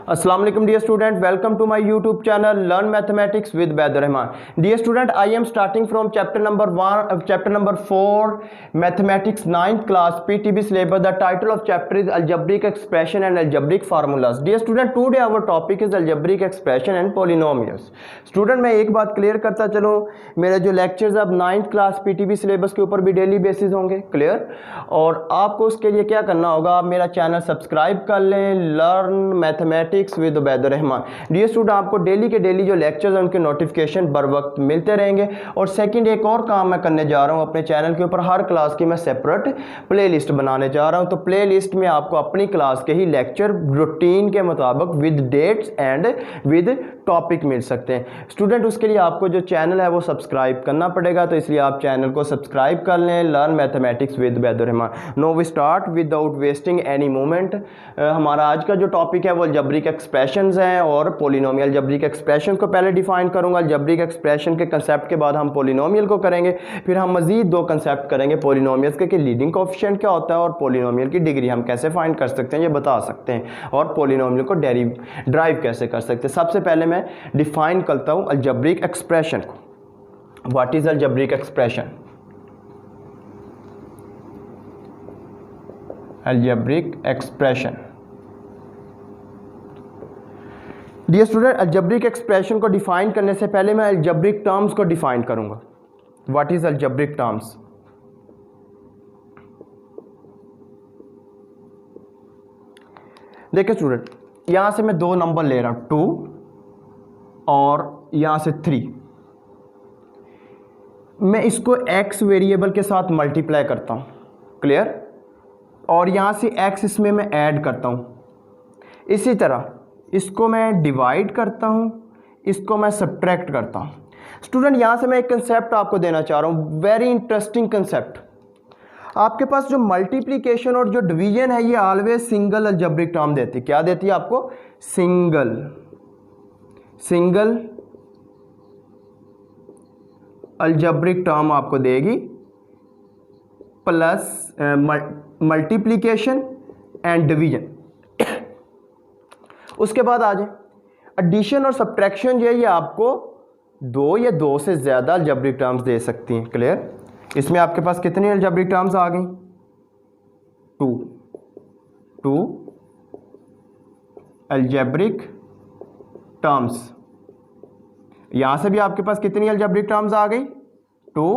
अस्सलाम वालेकुम dear student, welcome to my YouTube channel learn mathematics with Baidur Rahman. Dear student, I am starting from chapter number 4 mathematics 9th class PTB syllabus. The title of chapter is algebraic expression and algebraic formulas. Dear student, today our topic is algebraic expression and polynomials. Student, मैं एक बात clear करता चलूँ, मेरे जो lectures अब 9th class PTB syllabus के ऊपर भी डेली बेसिस होंगे, क्लियर। और आपको उसके लिए क्या करना होगा, आप मेरा चैनल सब्सक्राइब कर लें, learn mathematics with Baidur Rahman. Dear student, आपको डेली के डेली जो लेक्चर्स हैं उनके नोटिफिकेशन बर वक्त मिलते रहेंगे। और सेकंड, एक और काम मैं करने जा रहा हूं अपने चैनल के ऊपर, हर क्लास की मैं सेपरेट प्लेलिस्ट बनाने जा रहा हूं। तो प्लेलिस्ट में आपको अपनी क्लास के ही लेक्चर रूटीन के मुताबिक with dates and with topic मिल सकते हैं। स्टूडेंट, उसके लिए आपको जो चैनल है वो सब्सक्राइब करना पड़ेगा, तो इसलिए आप चैनल को सब्सक्राइब कर लें, learn mathematics with Baidur Rahman. Now we start without wasting any moment. हमारा आज का जो टॉपिक है वो अलजेब्रिक एक्सप्रेशंस हैं और पॉलिनोमियल। अलजेब्रिक एक्सप्रेशंस को पहले डिफाइन करूंगा, अलजेब्रिक एक्सप्रेशन के कंसेप्ट के बाद हम पॉलिनोमियल को करेंगे, फिर हम मजीद दो कंसेप्ट करेंगे पॉलिनोमियल्स के, कि लीडिंग कोएफिशिएंट क्या होता है और पॉलिनोमियल की डिग्री हम कैसे फाइंड कर सकते हैं, ये बता सकते हैं, और पॉलिनोमियल को ड्राइव कैसे कर सकते हैं। सबसे पहले मैं डिफाइन करता हूं अलजेब्रिक एक्सप्रेशन को। What is algebraic expression? Algebraic expression, dear student, algebraic expression को डिफाइन करने से पहले मैं अलजेब्रिक टर्म्स को डिफाइन करूंगा। What is algebraic terms? देखिए स्टूडेंट, यहां से मैं दो नंबर ले रहा हूं, 2 और यहां से 3। मैं इसको x वेरिएबल के साथ मल्टीप्लाई करता हूं, क्लियर, और यहां से x इसमें मैं ऐड करता हूं। इसी तरह इसको मैं डिवाइड करता हूं, इसको मैं सब्ट्रैक्ट करता हूं। स्टूडेंट, यहां से मैं एक कंसेप्ट आपको देना चाह रहा हूं, वेरी इंटरेस्टिंग कंसेप्ट। आपके पास जो मल्टीप्लिकेशन और जो डिवीजन है ये ऑलवेज सिंगल अलजेब्रिक टर्म देती है। क्या देती है आपको? सिंगल अलजेब्रिक टर्म आपको देगी, प्लस मल्टीप्लिकेशन एंड डिवीजन। उसके बाद आ जाए एडिशन और सब्ट्रैक्शन, जो है ये आपको दो या दो से ज़्यादा अलजेब्रिक टर्म्स दे सकती हैं, क्लियर। इसमें आपके पास कितनी अलजेब्रिक टर्म्स आ गई? 2 अलजेब्रिक टर्म्स। यहां से भी आपके पास कितनी अलजेब्रिक टर्म्स आ गई? 2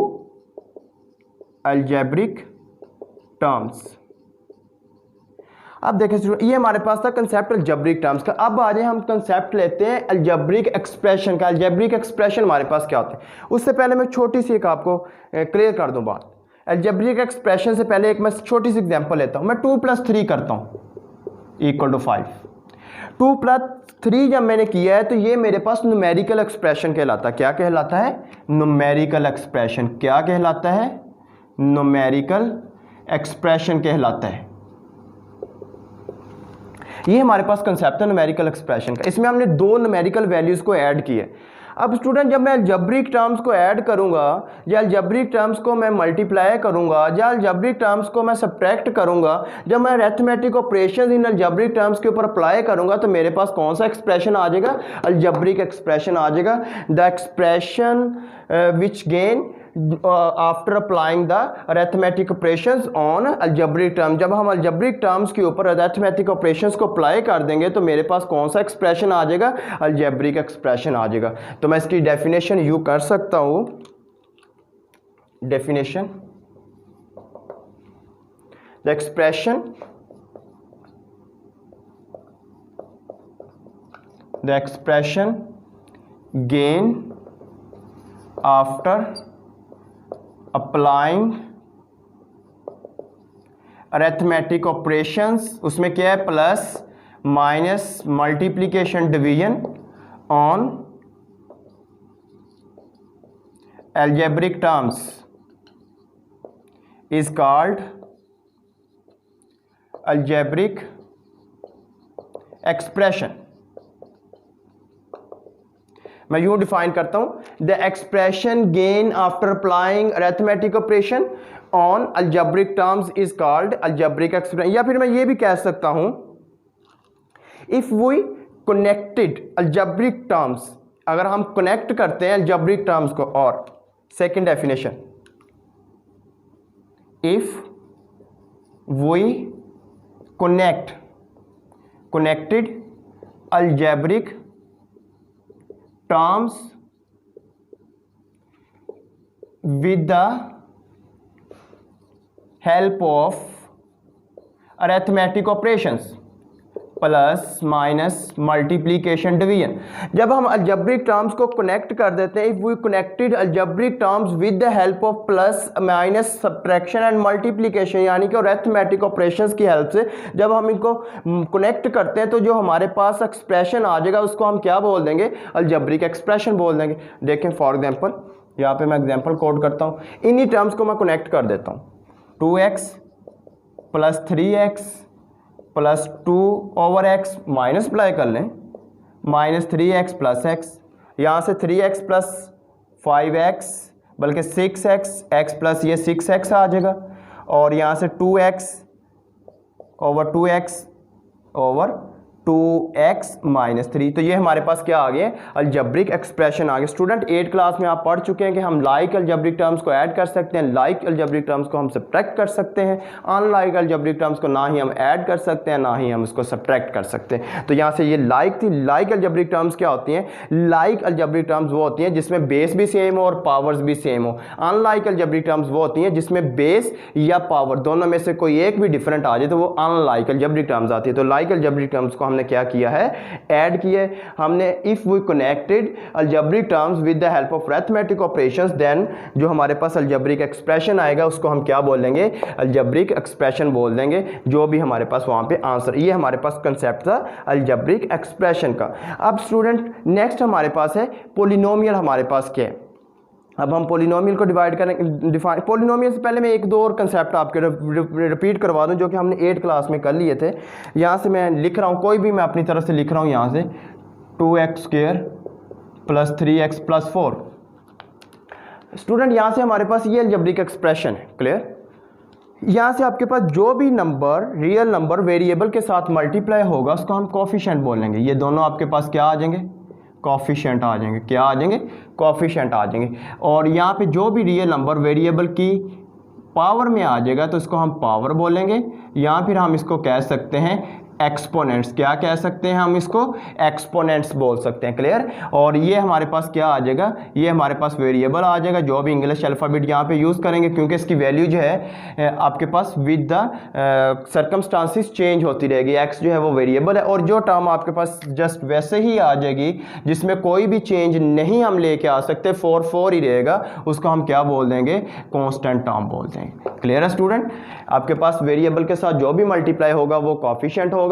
अलजेब्रिक टर्म्स। अब देखें, ये हमारे पास था कंसेप्ट अलजेब्रिक टर्म्स का। अब आ जाए हम कंसेप्ट लेते हैं अलजेब्रिक एक्सप्रेशन का। अलजेब्रिक एक्सप्रेशन हमारे पास क्या होते हैं, उससे पहले मैं छोटी सी एक आपको क्लियर कर दूं बात। अलजेब्रिक एक्सप्रेशन से पहले एक मैं छोटी सी एग्जांपल लेता हूं। मैं 2 + 3 करता हूं = 5। 2 + 3 जब मैंने किया है तो ये मेरे पास न्यूमेरिकल एक्सप्रेशन कहलाता है। क्या कहलाता है? Numerical expression. क्या कहलाता है? न्यूमेरिकल एक्सप्रेशन कहलाता है। ये हमारे पास कंसेप्ट है न्यूमेरिकल एक्सप्रेशन का। इसमें हमने दो न्यूमेरिकल वैल्यूज को ऐड किए। अब स्टूडेंट, जब मैं अलजेब्रिक टर्म्स को ऐड करूंगा या अलजेब्रिक टर्म्स को मैं मल्टीप्लाई करूंगा या अलजेब्रिक टर्म्स को मैं सब्ट्रैक्ट करूंगा, जब मैं arithmetic operations in algebraic terms के ऊपर अप्लाई करूंगा, तो मेरे पास कौन सा एक्सप्रेशन आ जाएगा? अलजेब्रिक एक्सप्रेशन आ जाएगा। The expression which gain after applying the arithmetic operations on algebraic term. जब हम अलजेब्रिक टर्म्स के ऊपर अरिथमेटिक ऑपरेशंस को अप्लाई कर देंगे तो मेरे पास कौन सा एक्सप्रेशन आ जाएगा? अलजेब्रिक एक्सप्रेशन आ जाएगा। तो मैं इसकी डेफिनेशन यू कर सकता हूं। Definition, the expression gain after applying arithmetic operations, उसमें क्या है? Plus minus multiplication division on algebraic terms is called algebraic expression. मैं यूं डिफाइन करता हूं, the expression gain after applying arithmetic operation on algebraic terms is called algebraic expression. या फिर मैं ये भी कह सकता हूं, if we connected algebraic terms, अगर हम कनेक्ट करते हैं अलजेब्रिक टर्म्स को, और second definition, if we connected algebraic terms with the help of arithmetic operations plus minus multiplication division, जब हम अलजेब्रिक टर्म्स को कनेक्ट कर देते हैं, if we connected algebraic terms with the help of plus minus subtraction and multiplication, यानी कि arithmetic operations की help से जब हम इनको कनेक्ट करते हैं तो जो हमारे पास एक्सप्रेशन आ जाएगा उसको हम क्या बोल देंगे, अलजेब्रिक एक्सप्रेशन बोल देंगे। देखें फॉर एग्जांपल, यहाँ पे मैं एग्जांपल कोड करता हूँ, इन्हीं टर्म्स को मैं कनेक्ट कर देता हूँ, 2x plus 3x plus 2/x minus कर लें, माइनस 3x प्लस x, यहाँ से 3x प्लस 5x बल्कि 6x, x प्लस ये 6x आ जाएगा, और यहाँ से 2x over 2x over 2x minus 3, तो ये हमारे पास क्या आ गया, अलजेब्रिक एक्सप्रेशन आ गया। स्टूडेंट 8 क्लास में आप पढ़ चुके हैं कि हम लाइक अलजेब्रिक टर्म्स को ऐड कर सकते हैं, लाइक अलजेब्रिक टर्म्स को हम सब्ट्रैक्ट कर सकते हैं, अनलाइक अलजेब्रिक टर्म्स को ना ही हम ऐड कर सकते हैं ना ही हम उसको सब्ट्रैक्ट कर सकते हैं। तो यहाँ से ये लाइक थी। लाइक अलजेब्रिक टर्म्स क्या होती हैं, लाइक अलजेब्रिक टर्म्स वो होती हैं जिसमें बेस भी सेम हो और पावर्स भी सेम हो। अनलाइक अलजेब्रिक टर्म्स वो होती हैं जिसमें बेस या पावर दोनों में से कोई एक भी डिफरेंट आ जाए तो वो अनलाइक अलजेब्रिक टर्म्स आती है। तो लाइक अलजेब्रिक टर्म्स को हमने क्या किया है, ऐड किया है हमने। If we connected algebraic terms with the help of arithmetic operations, then जो हमारे पास अलजेब्रिक एक्सप्रेशन आएगा उसको हम क्या बोल देंगे, अलजेब्रिक एक्सप्रेशन बोल देंगे, जो भी हमारे पास वहां पे आंसर। ये हमारे पास कंसेप्ट था अलजेब्रिक एक्सप्रेशन का। अब स्टूडेंट नेक्स्ट हमारे पास है पॉलिनोमियल। हमारे पास क्या है, अब हम पॉलिनोमियल को डिवाइड करें, डिफाइन पॉलिनोमियल से पहले मैं एक दो और कंसेप्ट आपके रिपीट करवा दूं जो कि हमने 8 क्लास में कर लिए थे। यहाँ से मैं लिख रहा हूँ, कोई भी मैं अपनी तरफ से लिख रहा हूँ, यहाँ से 2x² plus 3x plus 4। Student यहाँ से हमारे पास ये अलजेब्रिक एक्सप्रेशन है, क्लियर। यहाँ से आपके पास जो भी नंबर, रियल नंबर वेरिएबल के साथ मल्टीप्लाई होगा उसको हम कोफिशिएंट बोलेंगे। ये दोनों आपके पास क्या आ जाएंगे, कोफिशिएंट आ जाएंगे। क्या आ जाएंगे, कोफिशिएंट आ जाएंगे। और यहाँ पे जो भी रियल नंबर वेरिएबल की पावर में आ जाएगा तो इसको हम पावर बोलेंगे, या फिर हम इसको कह सकते हैं एक्सपोनेंट्स। क्या कह सकते हैं हम इसको, एक्सपोनेंट्स बोल सकते हैं, क्लियर। और ये हमारे पास क्या आ जाएगा, ये हमारे पास वेरिएबल आ जाएगा, जो भी इंग्लिश अल्फ़ाबेट यहाँ पे यूज़ करेंगे क्योंकि इसकी वैल्यू जो है आपके पास विद द सर्कमस्टांसिस चेंज होती रहेगी। एक्स जो है वो वेरिएबल है, और जो टर्म आपके पास जस्ट वैसे ही आ जाएगी जिसमें कोई भी चेंज नहीं हम लेके आ सकते, 4 ही रहेगा, उसको हम क्या बोल देंगे, कॉन्स्टेंट टर्म बोल देंगे। क्लियर है स्टूडेंट। आपके पास वेरिएबल के साथ जो भी मल्टीप्लाई होगा वो कोफिशिएंट होगा,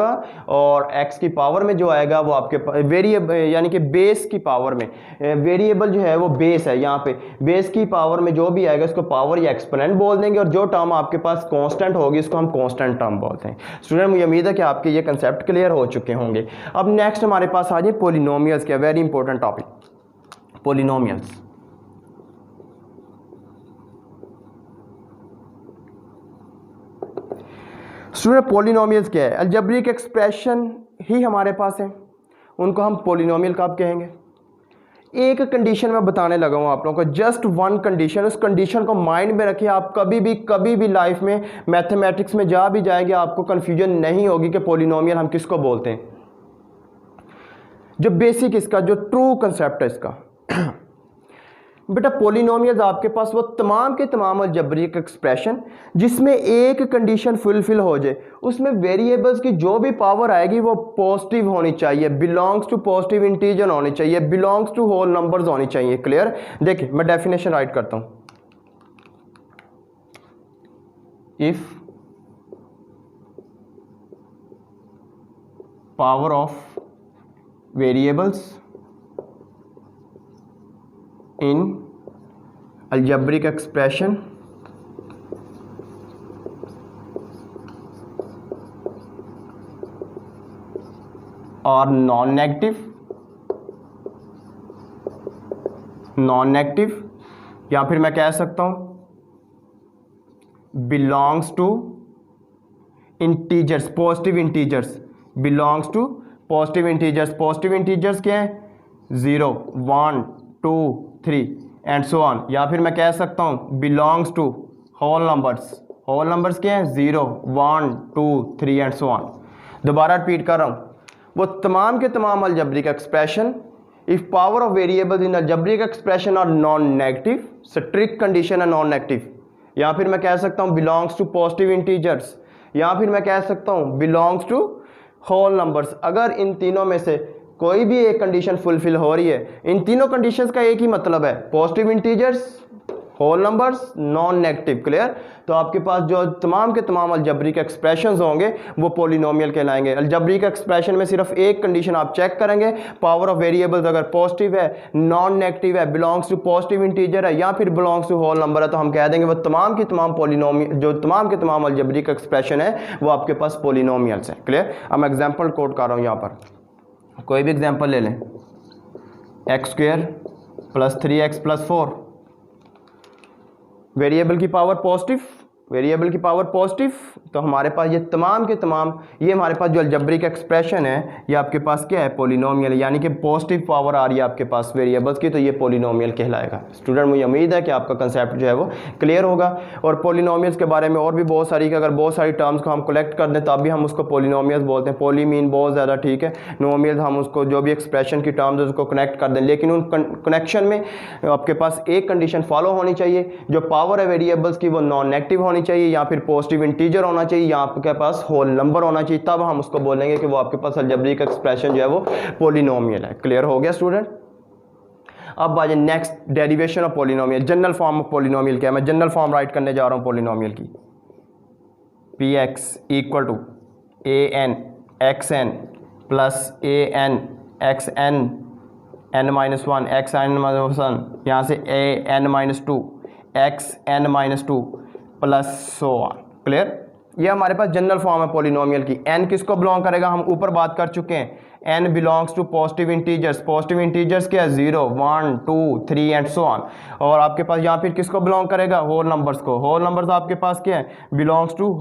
और x की पावर में जो आएगा वो आपके वेरिएबल यानी कि बेस की पावर में, वेरिएबल जो है वो बेस है, यहाँ पे बेस की पावर में जो भी आएगा उसको पावर या एक्सपोनेंट बोल देंगे, और जो टर्म आपके पास कांस्टेंट होगी उसको हम कांस्टेंट टर्म बोलते हैं। स्टूडेंट मुझे उम्मीद है कि आपके ये कंसेप्ट क्लियर हो चुके होंगे। अब नेक्स्ट हमारे पास आ जाए पॉलिनोमियल्स का, very important topic, polynomials. Student polynomials क्या है, अलजेब्रिक एक्सप्रेशन ही हमारे पास है, उनको हम पॉलिनोमियल कब कहेंगे। एक कंडीशन मैं बताने लगा हूँ आप लोगों को, जस्ट वन कंडीशन, उस कंडीशन को माइंड में रखिए। आप कभी भी लाइफ में मैथमेटिक्स में जा भी जाएंगे आपको कंफ्यूजन नहीं होगी कि पॉलिनोमियल हम किसको बोलते हैं। जो बेसिक इसका जो ट्रू कंसेप्ट है इसका बेटा, पॉलिनोमियल्स आपके पास वो तमाम के तमाम अलजेब्रिक एक्सप्रेशन जिसमें एक कंडीशन फुलफिल हो जाए, उसमें वेरिएबल्स की जो भी पावर आएगी वो पॉजिटिव होनी चाहिए, बिलोंग्स टू पॉजिटिव इंटीजर होनी चाहिए, बिलोंग्स टू होल नंबर्स होनी चाहिए। क्लियर। देखिए मैं डेफिनेशन राइट करता हूं, if power of variables in algebraic expression are non-negative, या फिर मैं कह सकता हूं belongs to integers, positive integers, belongs to positive integers क्या हैं? 0 1 2 3 एंड सो ऑन। या फिर मैं कह सकता हूँ बिलोंग्स टू होल नंबर्स क्या हैं? 0 1 2 3 एंड सो ऑन। दोबारा रिपीट कर रहा हूँ, वो तमाम के तमाम algebraic expression if power of variables in algebraic expression are non negative, strict condition है नॉन नेगेटिव। या फिर मैं कह सकता हूँ बिलोंग्स टू पॉजिटिव इंटीजर्स, या फिर मैं कह सकता हूँ बिलोंग्स टू होल नंबर्स। अगर इन तीनों में से कोई भी एक कंडीशन फुलफिल हो रही है, इन तीनों कंडीशंस का एक ही मतलब है, positive integers, whole numbers, non negative. Clear? तो आपके पास जो तमाम के तमाम अलजेब्रिक एक्सप्रेशंस होंगे वो पॉलिनोमियल कहलाएंगे। अलजेब्रिक एक्सप्रेशन में सिर्फ एक कंडीशन आप चेक करेंगे, पावर ऑफ वेरिएबल्स अगर पॉजिटिव है, नॉन नेगेटिव है, बिलोंग्स टू पॉजिटिव इंटीजर है, या फिर बिलोंग्स टू होल नंबर है, तो हम कह देंगे वो तमाम की तमाम पॉलिनोमियल, जो तमाम के तमाम अलजेब्रिक एक्सप्रेशन है वो आपके पास पॉलिनोमियल्स हैं। क्लियर? अब मैं एग्जाम्पल कोट कर रहा हूँ यहाँ पर, कोई भी एग्जाम्पल ले लें। x² + 3x + 4, वेरिएबल की पावर पॉजिटिव, तो हमारे पास ये तमाम के तमाम, ये हमारे पास जो अलजेब्रिक एक्सप्रेशन है ये आपके पास क्या है? पॉलिनोमियल, यानी कि पॉजिटिव पावर आ रही है आपके पास वेरिएबल्स की, तो ये पॉलिनोमियल कहलाएगा। स्टूडेंट, मुझे उम्मीद है कि आपका कंसेप्ट जो है वो क्लियर होगा। और पॉलिनोमियल्स के बारे में और भी बहुत सारी, अगर बहुत सारी टर्म्स को हम कलेक्ट कर दें तब भी हम उसको पॉलिनोमियल्स बोलते हैं। पॉली मीन बहुत ज़्यादा, ठीक है, नोमियल्स हम उसको जो भी एक्सप्रेशन की टर्म्स है उसको कनेक्ट कर दें, लेकिन उन कनेक्शन में आपके पास एक कंडीशन फॉलो होनी चाहिए, जो पावर है वेरिएबल्स की वो नॉन नेगेटिव होनी चाहिए, या फिर पॉजिटिव इंटीजर होना चाहिए, या आपके पास होल नंबर होना चाहिए, तब हम उसको बोलेंगे कि वो आपके पास अलजेब्रिक एक्सप्रेशन जो है वो पॉलिनोमियल है। क्लियर हो गया स्टूडेंट? अब आ जाए next, derivation of polynomial. General form of polynomial क्या है? मैं जनरल फॉर्म राइट करने जा रहा हूं पॉलिनोमियल की। px = an xn + an xn n-1 xn-1, यहाँ से an-2 xn-2 plus so on. Clear? ये हमारे पास जनरल फॉर्म है पॉलिनोमियल की। n किसको बिलोंग करेगा? हम ऊपर बात कर चुके हैं। n belongs to positive integers क्या है? 0 1 2 3 एंड सो ऑन। और आपके पास यहाँ फिर किसको बिलोंग करेगा? होल नंबर्स को। होल नंबर्स आपके पास क्या है? बिलोंग्स टू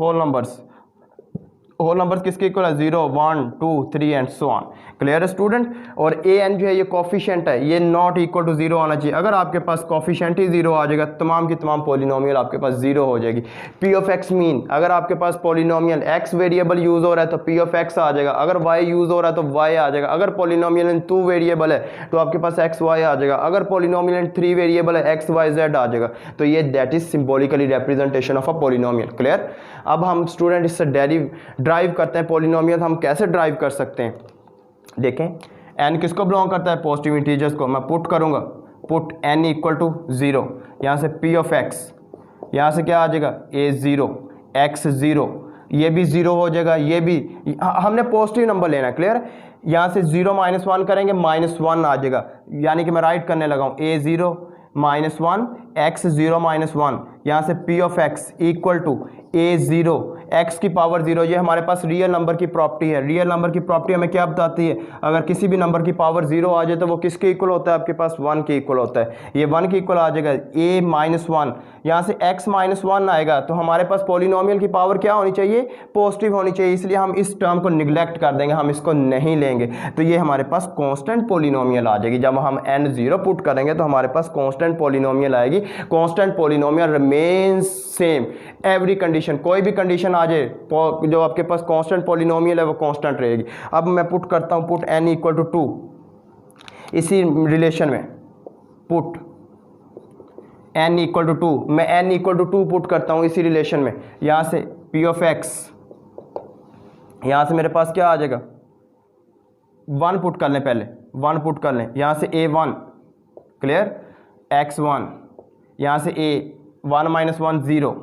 होल नंबर्स किसके इक्वल है? 0 1 2 3 एंड सो ऑन। क्लियर है स्टूडेंट? और an जो है ये कोफिशिएंट है, ये नॉट इक्वल टू 0 आना चाहिए। अगर आपके पास कोफिशिएंट ही 0 आ जाएगा, तमाम की तमाम पॉलिनोमियल आपके पास 0 हो जाएगी। p(x) मीन, अगर आपके पास पॉलिनोमियल x वेरिएबल यूज हो रहा है तो p(x) आ जाएगा, अगर y यूज हो रहा है तो y आ जाएगा, अगर पॉलिनोमियल इन 2 वेरिएबल है तो आपके पास x y आ जाएगा, अगर पॉलिनोमियल इन 3 वेरिएबल है x y z आ जाएगा। तो ये that is symbolically representation of a polynomial. Clear? अब हम स्टूडेंट इससे ड्राइव करते हैं पॉलिनोमियल। हम कैसे ड्राइव कर सकते हैं? देखें, n किसको बिलोंग करता है? पॉजिटिव इंटीजर्स को। मैं पुट करूंगा, पुट n = 0, यहाँ से p(x), यहाँ से क्या आ जाएगा? a0 x 0, ये भी 0 हो जाएगा, ये भी, हमने पॉजिटिव नंबर लेना है। क्लियर? यहाँ से 0 -1 करेंगे, -1 आ जाएगा, यानी कि मैं राइट करने लगा हूँ a0 -1 x 0 -1, यहाँ से p(x) = a0 x की पावर 0। ये हमारे पास रियल नंबर की प्रॉपर्टी है। रियल नंबर की प्रॉपर्टी हमें क्या बताती है? अगर किसी भी नंबर की पावर 0 आ जाए तो वो किसके इक्वल होता है? आपके पास 1 के इक्वल होता है। ये 1 के इक्वल आ जाएगा, a-1, यहाँ से x -1 आएगा, तो हमारे पास पॉलिनोमियल की पावर क्या होनी चाहिए? पॉजिटिव होनी चाहिए, इसलिए हम इस टर्म को निगलेक्ट कर देंगे, हम इसको नहीं लेंगे। तो ये हमारे पास कांस्टेंट पॉलिनोमियल आ जाएगी। जब हम n0 पुट करेंगे तो हमारे पास कांस्टेंट पॉलिनोमियल आएगी। Constant polynomial remains same every condition, कोई भी कंडीशन आ जाए, जो आपके पास कांस्टेंट पॉलिनोमियल है वो कांस्टेंट रहेगी। अब मैं पुट करता हूँ, पुट n = 2, इसी रिलेशन में पुट n = 2, मैं n = 2 पुट करता हूँ इसी रिलेशन में। यहाँ से p(x), यहाँ से मेरे पास क्या आ जाएगा? 1 पुट कर लें, पहले 1 पुट कर लें, यहाँ से a1, क्लियर, x1, यहाँ से a 1 -1 0,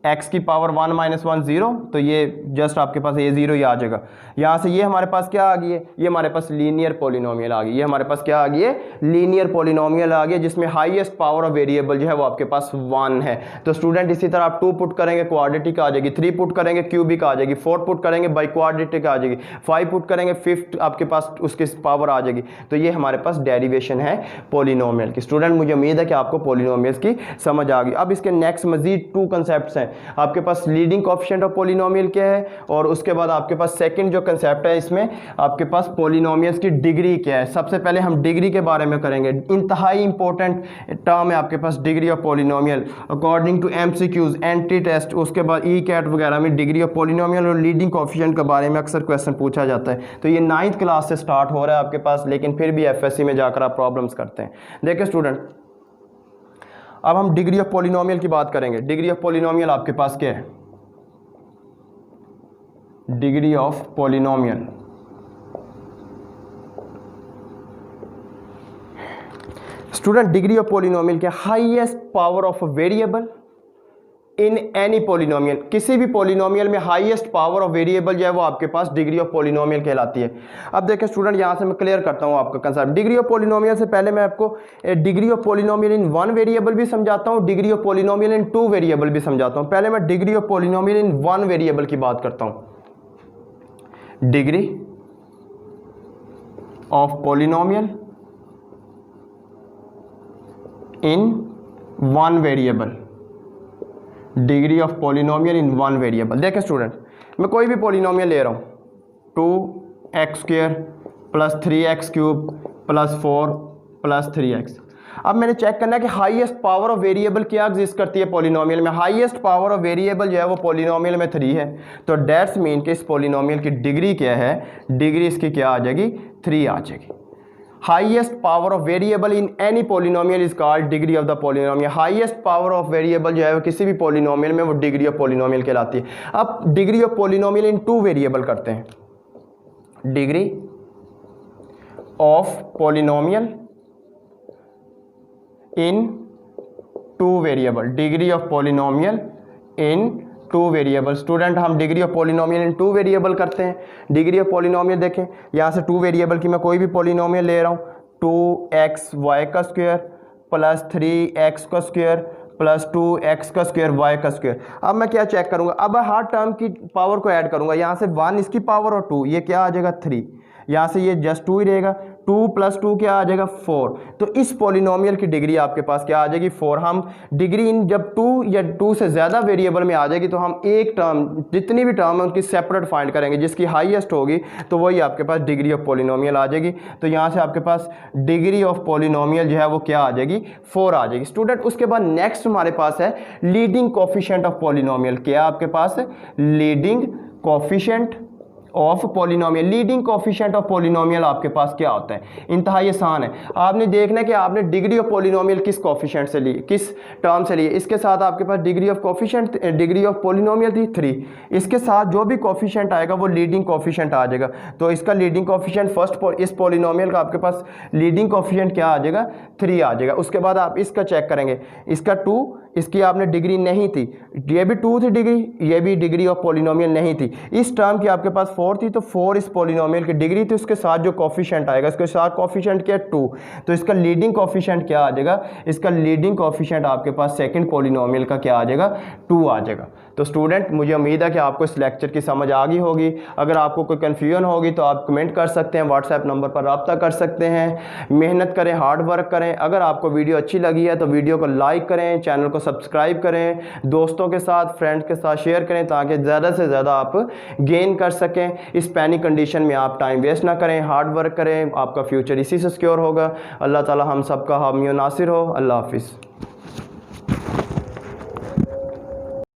x की पावर 1 -1 0, तो ये जस्ट आपके पास a0 ही आ जाएगा। यहाँ से ये हमारे पास क्या आ गई है? ये हमारे पास लीनियर पॉलिनोमियल आ गई। ये हमारे पास क्या आ गई है? लीनियर पॉलिनोमियल आ गया, जिसमें हाईएस्ट पावर ऑफ वेरिएबल जो है वो आपके पास 1 है। तो स्टूडेंट इसी तरह आप 2 पुट करेंगे, क्वाड्रेटिक आ जाएगी, 3 पुट करेंगे, क्यूबिक आ जाएगी, 4 पुट करेंगे, बाई क्वाड्रेटिक आ जाएगी, 5 पुट करेंगे, 5th आपके पास उसकी पावर आ जाएगी। तो ये हमारे पास डेरिवेशन है पॉलिनोमियल की। स्टूडेंट, मुझे उम्मीद है कि आपको पॉलिनोमियल्स की समझ आ गई। अब इसके नेक्स्ट मजीद 2 कंसेप्ट्स हैं। आपके पास लीडिंग कोएफिशिएंट ऑफ पॉलिनोमियल क्या है, और उसके बाद आपके पास सेकंड जो कंसेप्ट है इसमें आपके पास पॉलिनोमियल्स की डिग्री क्या है। सबसे पहले हम डिग्री के बारे में करेंगे, इंतहाई इंपॉर्टेंट टर्म है आपके पास degree of polynomial according to MCQs, entry test, उसके बाद ई कैट वगैरह में डिग्री ऑफ पॉलिनोमियल और लीडिंग कोएफिशिएंट के बारे में अक्सर क्वेश्चन पूछा जाता है। तो ये 9th क्लास से स्टार्ट हो रहा है आपके पास, लेकिन फिर भी एफएससी में जाकर आप प्रॉब्लम्स करते हैं। देखिए स्टूडेंट, अब हम डिग्री ऑफ पॉलिनोमियल की बात करेंगे। डिग्री ऑफ पॉलिनोमियल आपके पास क्या है, degree of polynomial student, degree of polynomial क्या, highest power of a variable in any polynomial, किसी भी पॉलिनोमियल में हाईएस्ट पावर ऑफ वेरिएबल जो है वो आपके पास डिग्री ऑफ पॉलिनोमियल कहलाती है। अब देखें स्टूडेंट, यहां से मैं क्लियर करता हूं आपका कंसेप्ट। डिग्री ऑफ पॉलिनोमियल से पहले मैं आपको degree of polynomial in 1 variable भी समझाता हूं, degree of polynomial in 2 variable भी समझाता हूं। पहले मैं degree of polynomial in 1 variable की बात करता हूं। Degree of polynomial in 1 variable, degree of polynomial in 1 variable. देखें स्टूडेंट, मैं कोई भी पॉलिनोमियल ले रहा हूँ, 2x² plus 3x cube plus 4 plus 3x। अब मैंने चेक करना है कि हाईएस्ट पावर ऑफ वेरिएबल क्या एग्जिस्ट करती है पॉलिनोमियल में। हाईएस्ट पावर ऑफ वेरिएबल जो है वो पॉलिनोमियल में 3 है, तो डेट्स मीन कि इस पॉलिनोमियल की डिग्री क्या है, डिग्री इसकी क्या आ जाएगी, 3 आ जाएगी। Highest power of variable in any polynomial is called degree of the polynomial. Highest power of variable जो है वो किसी भी पॉलिनोमियल में वो डिग्री ऑफ पॉलिनोमियल कहलाती है। अब degree of polynomial in 2 variable करते हैं। Degree of polynomial in 2 variable, degree of polynomial in 2 variable. Student, हम degree of polynomial in 2 variable करते हैं। डिग्री ऑफ पॉलिनोमियल देखें, यहाँ से 2 वेरिएबल की मैं कोई भी पॉलिनोमियल ले रहा हूँ, 2xy का स्क्वायर प्लस 3x का स्क्वायर प्लस 2x का स्क्वायर y का स्क्वायर। अब मैं क्या चेक करूँगा, अब हर टर्म की पावर को ऐड करूँगा। यहाँ से 1 इसकी पावर और 2, ये क्या आ जाएगा 3, यहाँ से ये जस्ट 2 ही रहेगा, 2 प्लस 2 क्या आ जाएगा 4। तो इस पॉलिनोमियल की डिग्री आपके पास क्या आ जाएगी 4। हम डिग्री इन जब 2 या 2 से ज़्यादा वेरिएबल में आ जाएगी तो हम एक टर्म, जितनी भी टर्म है उनकी सेपरेट फाइंड करेंगे, जिसकी हाईएस्ट होगी तो वही आपके पास डिग्री ऑफ पॉलिनोमियल आ जाएगी। तो यहाँ से आपके पास डिग्री ऑफ पॉलिनोमियल जो है वो क्या आ जाएगी, 4 आ जाएगी। स्टूडेंट, उसके बाद नेक्स्ट हमारे पास है लीडिंग कोएफिशिएंट ऑफ पॉलिनोमियल। क्या आपके पास है, leading coefficient of polynomial. Leading coefficient of polynomial आपके पास क्या होता है, इंतहाई आसान है। आपने देखना है कि आपने डिग्री ऑफ पॉलिनोमियल किस कोएफिशिएंट से ली, किस टर्म से ली। इसके साथ आपके पास degree of coefficient, degree of polynomial थी 3, इसके साथ जो भी कोएफिशिएंट आएगा वो लीडिंग कोएफिशिएंट आ जाएगा। तो इसका लीडिंग कोएफिशिएंट फर्स्ट, इस पॉलिनोमियल का आपके पास लीडिंग कोएफिशिएंट क्या आ जाएगा, 3 आ जाएगा। उसके बाद आप इसका चेक करेंगे, इसका 2, इसकी आपने डिग्री नहीं थी, ये भी 2 थी डिग्री, ये भी डिग्री ऑफ पॉलिनोमियल नहीं थी। इस टर्म की आपके पास 4 थी, तो 4 इस पॉलिनोमियल की डिग्री थी। उसके साथ जो कोएफिशिएंट आएगा, इसके साथ कोएफिशिएंट क्या है 2, तो इसका लीडिंग कोएफिशिएंट क्या आ जाएगा, इसका लीडिंग कोएफिशिएंट आपके पास सेकंड पॉलिनोमियल का क्या आ जाएगा, 2 आ जाएगा। तो स्टूडेंट, मुझे उम्मीद है कि आपको इस लेक्चर की समझ आ गई होगी। अगर आपको कोई कन्फ्यूजन होगी तो आप कमेंट कर सकते हैं, व्हाट्सएप नंबर पर रब्ता कर सकते हैं। मेहनत करें, हार्ड वर्क करें। अगर आपको वीडियो अच्छी लगी है तो वीडियो को लाइक करें, चैनल को सब्सक्राइब करें, दोस्तों के साथ, फ्रेंड्स के साथ शेयर करें ताकि ज़्यादा से ज़्यादा आप गेन कर सकें। इस पैनिक कंडीशन में आप टाइम वेस्ट ना करें, हार्ड वर्क करें, आपका फ्यूचर इसी से सिक्योर होगा। अल्लाह ताला हम सबका हामी नासिर हो। अल्लाह हाफिज़।